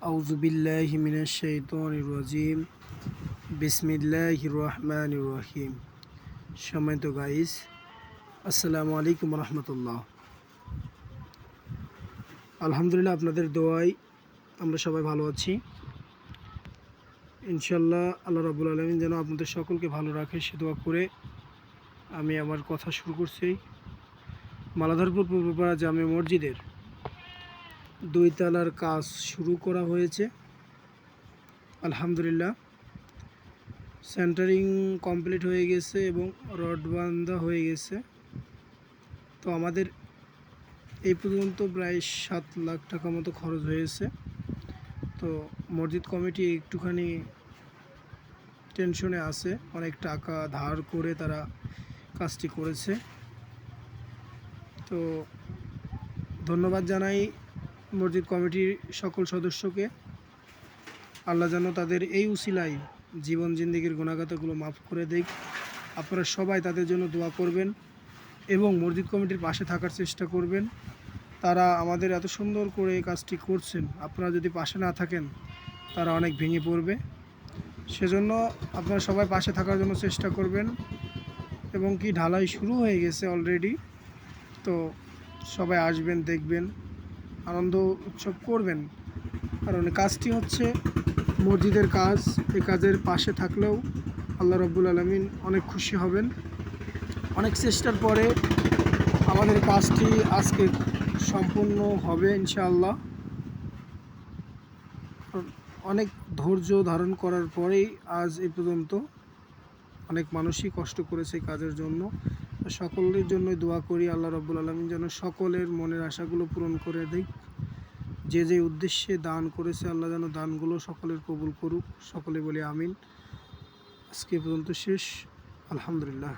আউযু বিল্লাহি মিনাশ শাইতানির রাজিম। বিসমিল্লাহির রহমানির রহিম। সম্মানিত গাইস, আসসালামু আলাইকুম রহমতুল্লাহ। আলহামদুলিল্লাহ, আপনাদের দোয়ায় আমরা সবাই ভালো আছি। ইনশাল্লাহ আল্লাহ রাব্বুল আলামিন যেন আপনাদের সকলকে ভালো রাখে সে দোয়া করে আমি আমার কথা শুরু করছি। মালাধারপুর পূর্বপাড়া জামে মসজিদের 2 তলার কাজ শুরু করা হয়েছে। আলহামদুলিল্লাহ, সেন্টারিং কমপ্লিট হয়ে গেছে এবং রড বান্ধা হয়ে গেছে। তো আমাদের এই পর্যন্ত প্রায় 7 লাখ টাকা মতো খরচ হয়েছে। তো মসজিদ কমিটি একটুখানি টেনশনে আছে, অনেক টাকা ধার করে তারা কাজটি করেছে। তো ধন্যবাদ জানাই মসজিদ কমিটির সকল সদস্যকে। আল্লাহ যেন তাদের এই উসিলায় জীবন জিন্দেগির গুনাহগাতাগুলো মাফ করে দেয়। আপনারা সবাই তাদের জন্য দোয়া করবেন এবং মসজিদ কমিটির পাশে থাকার চেষ্টা করবেন। তারা আমাদের এত সুন্দর করে এই কাজটি করছেন, আপনারা যদি পাশে না থাকেন তারা অনেক ভেঙে পড়বে। সেজন্য আপনারা সবাই পাশে থাকার জন্য চেষ্টা করবেন। এবং কি ঢালাই শুরু হয়ে গেছে অলরেডি। তো সবাই আসবেন, দেখবেন, আনন্দ উৎসব করবেন। কারণ কাজটি হচ্ছে মসজিদের কাজ। এই কাজের পাশে থাকলেও আল্লাহ রাব্বুল আলামিন অনেক খুশি হবেন। অনেক চেষ্টার পরে আমাদের কাজটি আজকে সম্পূর্ণ হবে ইনশাআল্লাহ। অনেক ধৈর্য ধারণ করার পরেই আজ এই পর্যন্ত অনেক মানুষই কষ্ট করেছে কাজের জন্য। সকলের জন্যই দোয়া করি আল্লাহ রাব্বুল আলামিন যেন সকলের মনের আশাগুলো পূরণ করে দেয়। যে যে উদ্দেশ্যে দান করেছে আল্লাহ যেন দানগুলো সকলের কবুল করুক। সকলে বলি আমিন। আজকে পর্যন্ত শেষ। আলহামদুলিল্লাহ।